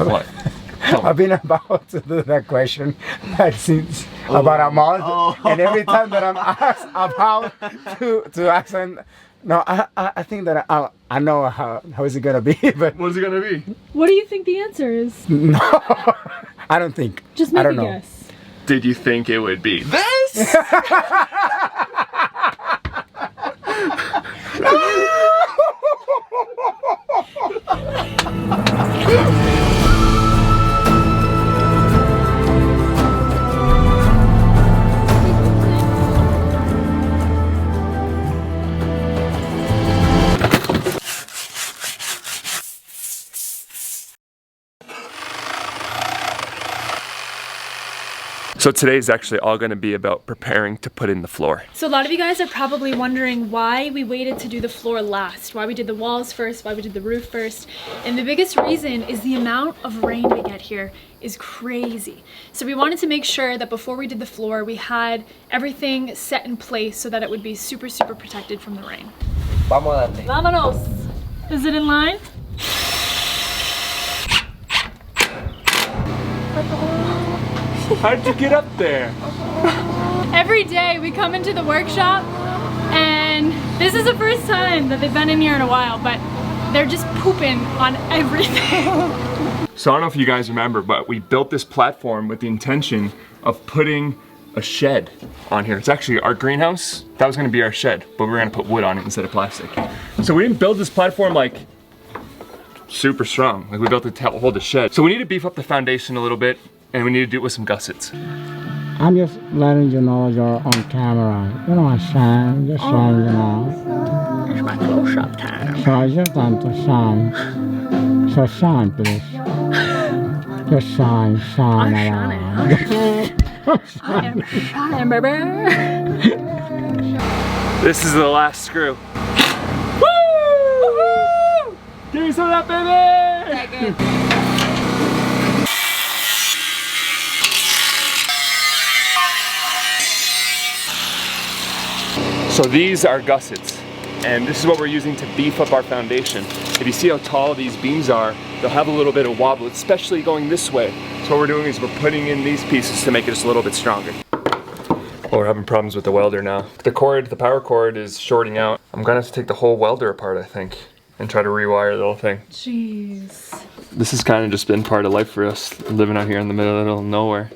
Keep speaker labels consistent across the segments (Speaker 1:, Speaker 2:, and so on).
Speaker 1: What?
Speaker 2: I've been about to do that question since about a month, and every time that I'm asked about to ask them, no, I think that I know how is it gonna be, but
Speaker 1: What is it gonna be?
Speaker 3: What do you think the answer is?
Speaker 2: no, I don't think.
Speaker 3: Just make
Speaker 2: I don't
Speaker 3: a
Speaker 2: know.
Speaker 3: guess.
Speaker 1: Did you think it would be this? So today is actually all going to be about preparing to put in the floor.
Speaker 3: So a lot of you guys are probably wondering why we waited to do the floor last, why we did the walls first, why we did the roof first. And the biggest reason is the amount of rain we get here is crazy. So we wanted to make sure that before we did the floor, we had everything set in place so that it would be super, super protected from the rain. Vámonos! Is it in line?
Speaker 1: How did you get up there?
Speaker 3: Every day we come into the workshop and this is the first time that they've been in here in a while, but they're just pooping on everything.
Speaker 1: So I don't know if you guys remember, but we built this platform with the intention of putting a shed on here. It's actually our greenhouse. That was gonna be our shed, but we were gonna put wood on it instead of plastic. So we didn't build this platform like super strong. Like we built it to hold the shed. So we need to beef up the foundation a little bit, and we need to do it with some gussets.
Speaker 2: I'm just letting you know you're on camera. You know, I shine, just shine, you know.
Speaker 3: It's my close-up time.
Speaker 2: So I just want to shine. So shine, please. Just shine, shine around.
Speaker 3: I am shining, baby.
Speaker 1: This is the last screw. Woo! Give me some of that, baby! So these are gussets, and this is what we're using to beef up our foundation. If you see how tall these beams are, they'll have a little bit of wobble, especially going this way. So what we're doing is we're putting in these pieces to make it just a little bit stronger. Oh, we're having problems with the welder now. The power cord is shorting out. I'm gonna have to take the whole welder apart, I think, and try to rewire the whole thing.
Speaker 3: Jeez.
Speaker 1: This has kind of just been part of life for us, living out here in the middle of nowhere.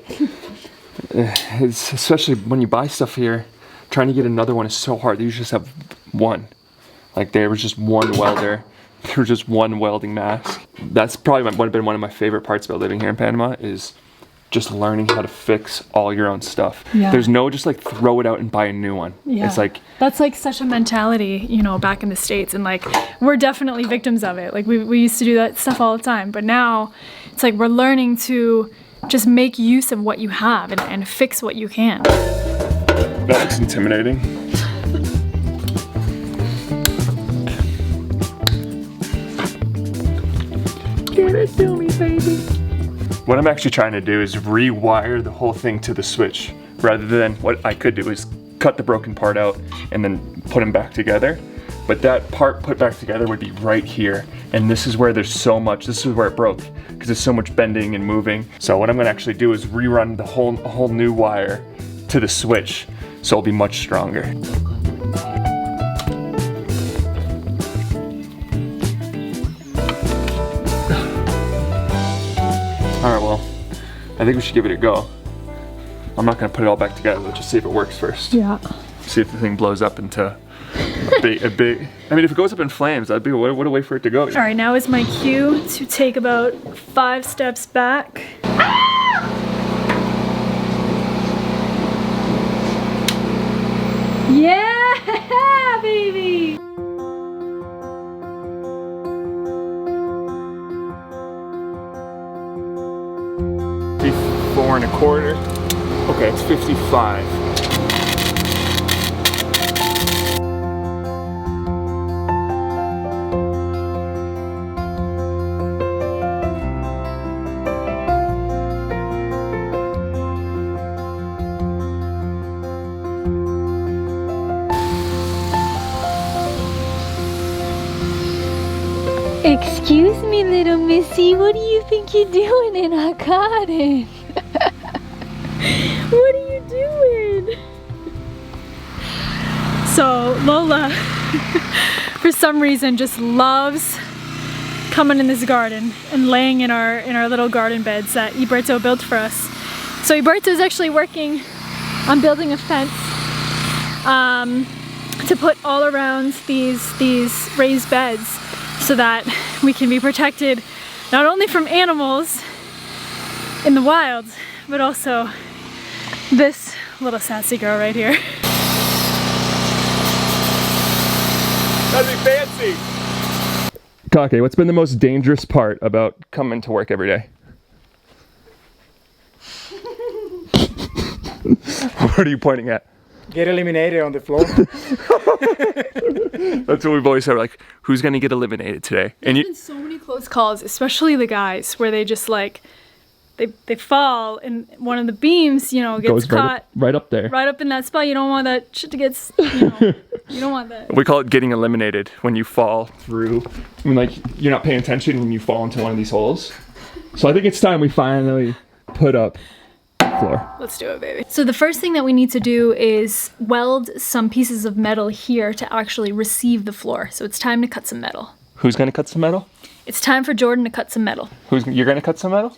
Speaker 1: It's, especially when you buy stuff here, trying to get another one is so hard. You just have one. Like there was just one welder. There was just one welding mask. That's probably would have been one of my favorite parts about living here in Panama is just learning how to fix all your own stuff.
Speaker 3: Yeah.
Speaker 1: There's no just like throw it out and buy a new one.
Speaker 3: Yeah.
Speaker 1: It's like
Speaker 3: that's like such a mentality, you know, back in the States, and like we're definitely victims of it. Like we used to do that stuff all the time, but now it's like we're learning to just make use of what you have and fix what you can.
Speaker 1: that looks intimidating.
Speaker 3: Give it to me, baby.
Speaker 1: What I'm actually trying to do is rewire the whole thing to the switch, rather than what I could do is cut the broken part out and then put them back together. But that part put back together would be right here. And this is where there's so much, this is where it broke, because there's so much bending and moving. So what I'm gonna actually do is rerun the whole new wire to the switch, so it'll be much stronger. All right, well, I think we should give it a go. I'm not gonna put it all back together, let's just see if it works first.
Speaker 3: Yeah.
Speaker 1: See if the thing blows up into a big, I mean, if it goes up in flames, that'd be, what a way for it to go.
Speaker 3: All right, now is my cue to take about 5 steps back. Yeah, baby!
Speaker 1: 54 1/4. Okay, it's 55.
Speaker 4: Excuse me, little missy, what do you think you're doing in our garden? What are you doing?
Speaker 3: So Lola, for some reason, just loves coming in this garden and laying in our little garden beds that Iberto built for us. So Iberto is actually working on building a fence to put all around these raised beds so that we can be protected not only from animals in the wild, but also this little sassy girl right here.
Speaker 1: That'd be fancy. Kake, what's been the most dangerous part about coming to work every day? What are you pointing at?
Speaker 2: Get eliminated on the floor.
Speaker 1: That's what we've always said, like, who's gonna get eliminated today?
Speaker 3: There's been so many close calls, especially the guys, where they just like, they fall and one of the beams, you know, gets
Speaker 1: goes
Speaker 3: caught.
Speaker 1: right up there.
Speaker 3: Right up in that spot. You don't want that shit to get, you know, you don't want that.
Speaker 1: We call it getting eliminated when you fall through. I mean, like, you're not paying attention when you fall into one of these holes. So I think it's time we finally put up floor.
Speaker 3: Let's do it, baby. So the first thing that we need to do is weld some pieces of metal here to actually receive the floor. So it's time to cut some metal.
Speaker 1: Who's gonna cut some metal?
Speaker 3: It's time for Jordan to cut some metal.
Speaker 1: You're gonna cut some metal?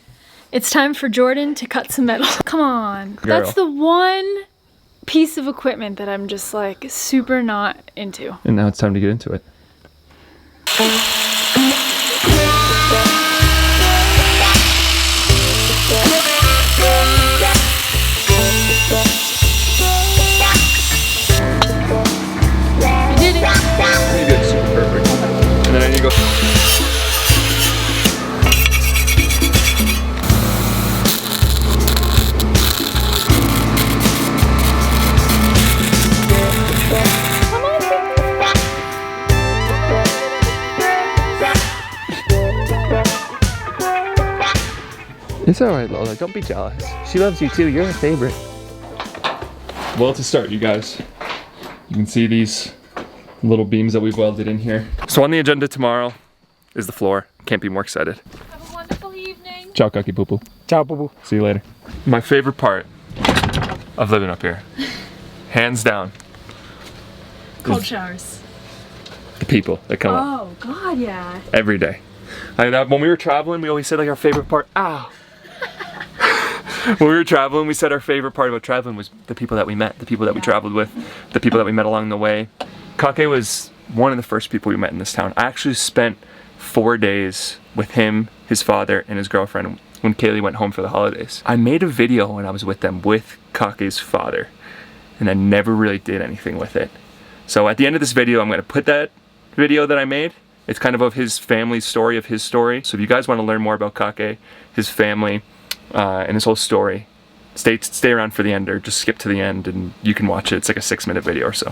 Speaker 3: It's time for Jordan to cut some metal. Come on.
Speaker 1: Girl.
Speaker 3: That's the one piece of equipment that I'm just like super not into.
Speaker 1: And now it's time to get into it.
Speaker 3: You did it.
Speaker 1: You did super perfect. And then I need to go. It's alright, Lola. Don't be jealous. She loves you too. You're her favorite. Well, to start, you guys, you can see these little beams that we've welded in here. So on the agenda tomorrow is the floor. Can't be more excited.
Speaker 3: Have a wonderful evening.
Speaker 1: Ciao, Kaki Poo Poo.
Speaker 2: Ciao, boo boo.
Speaker 1: See you later. My favorite part of living up here, hands down,
Speaker 3: Cold showers.
Speaker 1: the people that come up
Speaker 3: Oh, God, yeah.
Speaker 1: every day. When we were traveling, we always said like our favorite part. Ow. When we were traveling, we said our favorite part about traveling was the people that we met, the people that we traveled with, the people that we met along the way. Kake was one of the first people we met in this town. I actually spent 4 days with him, his father, and his girlfriend when Kaylee went home for the holidays. I made a video when I was with them with Kake's father, and I never really did anything with it. So at the end of this video, I'm gonna put that video that I made. It's kind of his family story, of his story. So if you guys want to learn more about Kake, his family, and his whole story, stay around for the end, or just skip to the end and you can watch it. It's like a 6-minute video or so.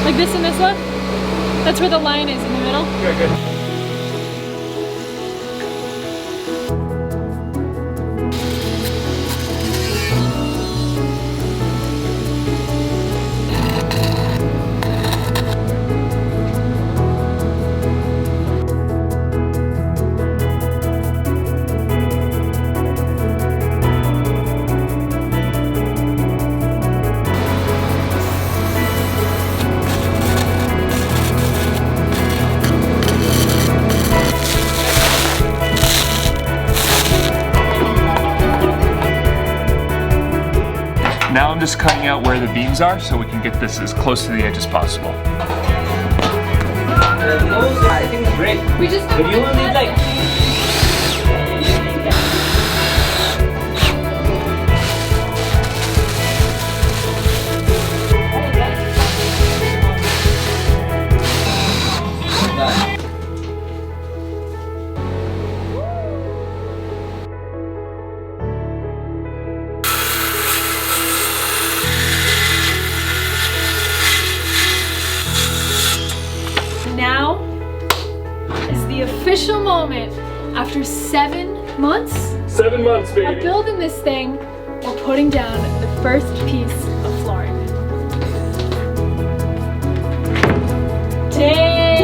Speaker 3: Like this and this one? That's where the line is in the middle?
Speaker 1: Good, good. Now I'm just cutting out where the beams are so we can get this as close to the edge as possible.
Speaker 5: I think it's great.
Speaker 3: We just
Speaker 5: But you will need like
Speaker 3: the official moment. After 7 months
Speaker 1: 7 months,
Speaker 3: of
Speaker 1: baby.
Speaker 3: building this thing, we're putting down the first piece of flooring. Dang!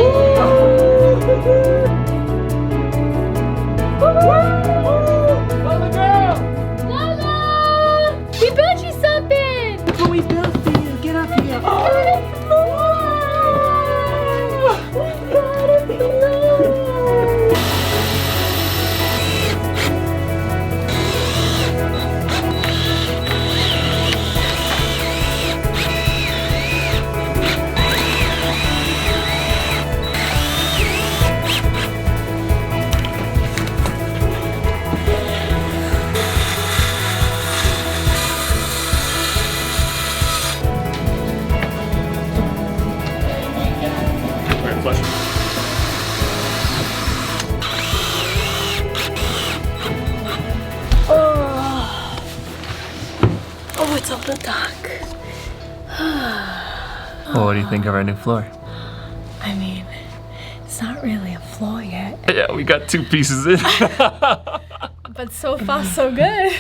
Speaker 3: Lola! We built you something!
Speaker 5: Look what we built for you. Get up here.
Speaker 3: Oh, it's a little dark.
Speaker 1: Well, what do you think of our new floor?
Speaker 3: I mean, it's not really a floor yet,
Speaker 1: Yeah, we got 2 pieces in.
Speaker 3: but so far so good.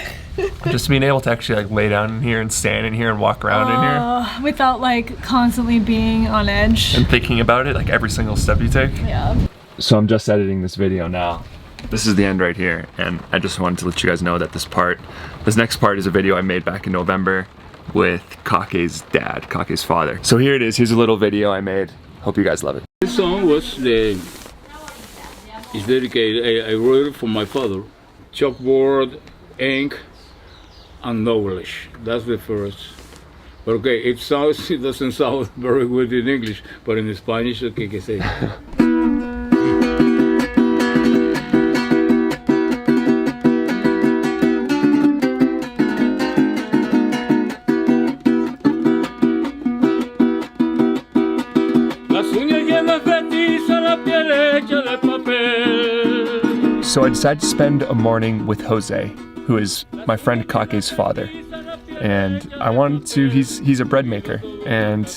Speaker 1: Just being able to actually like lay down in here and stand in here and walk around in here
Speaker 3: Without like constantly being on edge.
Speaker 1: and thinking about it like every single step you take.
Speaker 3: Yeah.
Speaker 1: So I'm just editing this video now. This is the end right here, and I just wanted to let you guys know that this next part is a video I made back in November with Kake's dad, Kake's father. So here it is, here's a little video I made. Hope you guys love it.
Speaker 6: This song is dedicated, I wrote it for my father. Chalkboard, ink, and knowledge. That's the first. But okay, it doesn't sound very good in English, but in Spanish, okay, que say.
Speaker 1: So I decided to spend a morning with Jose, who is my friend Kake's father. And I wanted to, he's a bread maker, and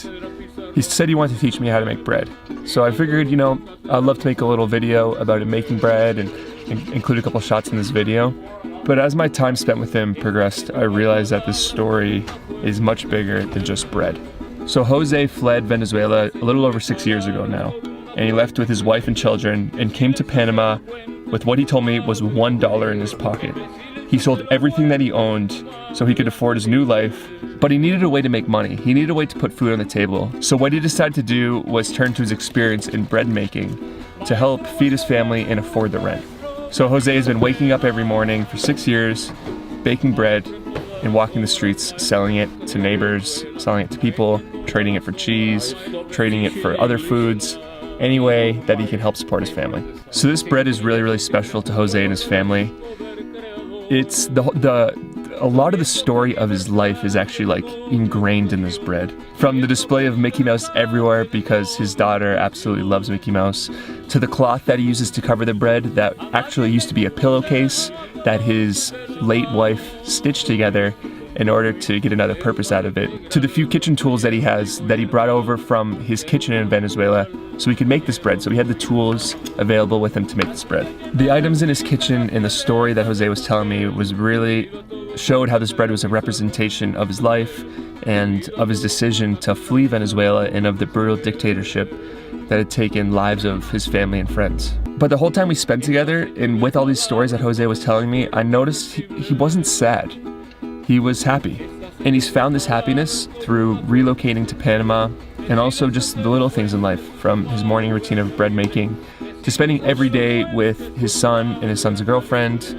Speaker 1: he said he wanted to teach me how to make bread. So I figured, you know, I'd love to make a little video about him making bread and include a couple shots in this video. But as my time spent with him progressed, I realized that this story is much bigger than just bread. So Jose fled Venezuela a little over 6 years ago now, and he left with his wife and children and came to Panama with what he told me was $1 in his pocket. He sold everything that he owned so he could afford his new life, but he needed a way to make money. He needed a way to put food on the table. So what he decided to do was turn to his experience in bread making to help feed his family and afford the rent. So Jose has been waking up every morning for 6 years, baking bread and walking the streets, selling it to neighbors, selling it to people, trading it for cheese, trading it for other foods, any way that he can help support his family. So this bread is really, really special to Jose and his family. It's a lot of the story of his life is actually like ingrained in this bread. From the display of Mickey Mouse everywhere because his daughter absolutely loves Mickey Mouse, to the cloth that he uses to cover the bread that actually used to be a pillowcase that his late wife stitched together in order to get another purpose out of it, to the few kitchen tools that he has that he brought over from his kitchen in Venezuela so he could make this bread. So he had the tools available with him to make this bread. The items in his kitchen and the story that Jose was telling me was really showed how this bread was a representation of his life and of his decision to flee Venezuela and of the brutal dictatorship that had taken lives of his family and friends. But the whole time we spent together and with all these stories that Jose was telling me, I noticed he wasn't sad. He was happy, and he's found this happiness through relocating to Panama and also just the little things in life, from his morning routine of bread making to spending every day with his son and his son's girlfriend,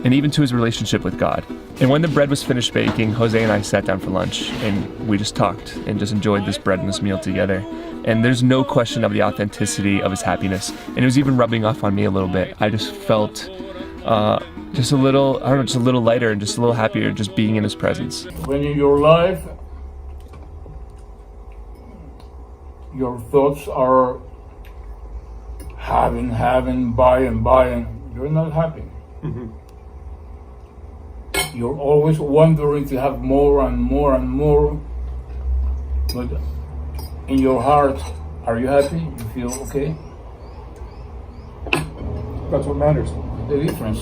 Speaker 1: and even to his relationship with God. And when the bread was finished baking, Jose and I sat down for lunch and we just talked and just enjoyed this bread and this meal together. And there's no question of the authenticity of his happiness, and it was even rubbing off on me a little bit. I just felt just a little, I don't know, just a little lighter and just a little happier just being in his presence.
Speaker 6: When in your life, your thoughts are having, buying, you're not happy.
Speaker 1: Mm-hmm.
Speaker 6: You're always wondering to have more and more and more. But in your heart, are you happy? You feel okay?
Speaker 1: That's what matters.
Speaker 6: The difference.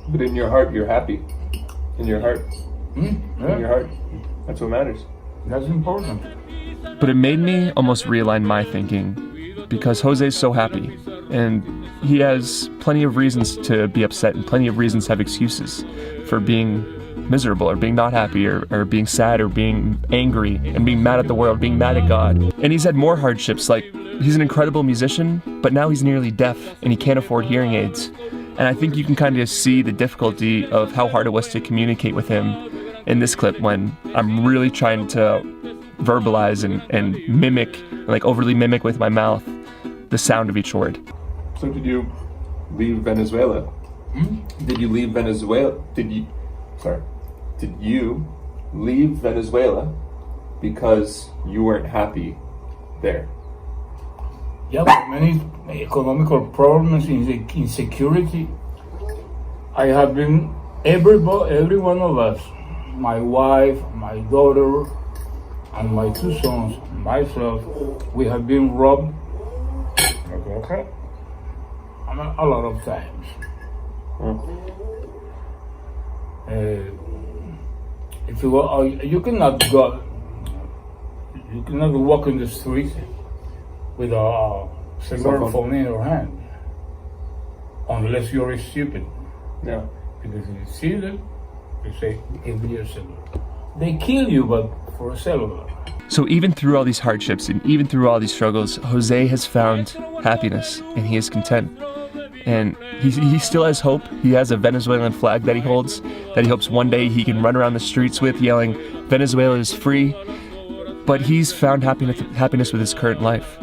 Speaker 1: But in your heart, you're happy. In your heart. In your
Speaker 6: Yeah,
Speaker 1: heart. That's what matters.
Speaker 6: that's important.
Speaker 1: But it made me almost realign my thinking because Jose's so happy and he has plenty of reasons to be upset and plenty of reasons to have excuses for being miserable or being not happy or being sad or being angry and being mad at the world, being mad at God. And he's had more hardships, like he's an incredible musician, but now he's nearly deaf and he can't afford hearing aids. And I think you can kind of see the difficulty of how hard it was to communicate with him in this clip when I'm really trying to verbalize and mimic, like overly mimic with my mouth, the sound of each word. So did you leave Venezuela? Did you leave Venezuela? Did you leave Venezuela because you weren't happy there?
Speaker 6: Yeah, but many economical problems, insecurity. I have been, every one of us, my wife, my daughter, and my two sons, myself, we have been robbed a lot of times. If you go, you cannot walk in the street with a cellular phone in your hand, unless you're stupid.
Speaker 1: Yeah.
Speaker 6: Because if you see them, you say, give me your cellular. They kill you, but for a cellular.
Speaker 1: So even through all these hardships and even through all these struggles, Jose has found happiness and he is content. And he still has hope. He has a Venezuelan flag that he holds, that he hopes one day he can run around the streets with, yelling, Venezuela is free. But he's found happiness with his current life.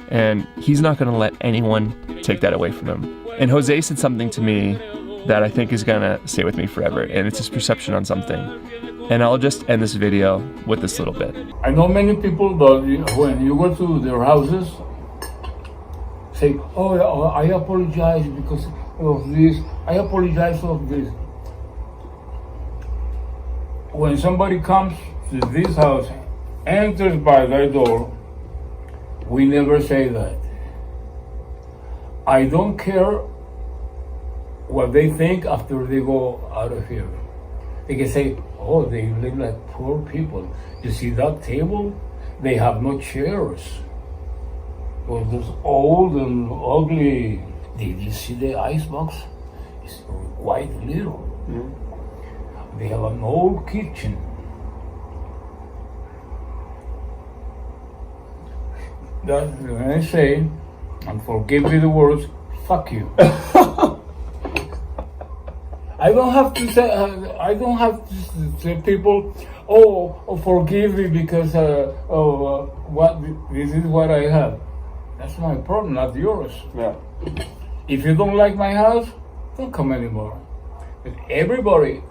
Speaker 1: And he's not going to let anyone take that away from him. And Jose said something to me that I think is going to stay with me forever. And it's his perception on something. And I'll just end this video with this little bit.
Speaker 6: I know many people that when you go to their houses, say, oh, I apologize because of this. I apologize for this. When somebody comes to this house, enters by their door, we never say that. I don't care what they think after they go out of here. They can say, oh, they live like poor people. You see that table? They have no chairs. Well, those old and ugly. Did you see the icebox? It's quite little. Mm-hmm. They have an old kitchen. That's when I say, and forgive me the words, fuck you. I don't have to say people, oh forgive me because this is what I have. That's my problem, not yours.
Speaker 1: Yeah.
Speaker 6: If you don't like my house, don't come anymore. But everybody,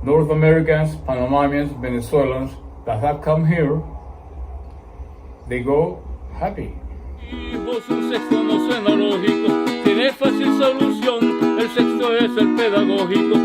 Speaker 6: North Americans, Panamanians, Venezuelans that have come here, they go happy.
Speaker 7: Un sexto no suena lógico, tiene fácil solución, el sexto es el pedagógico.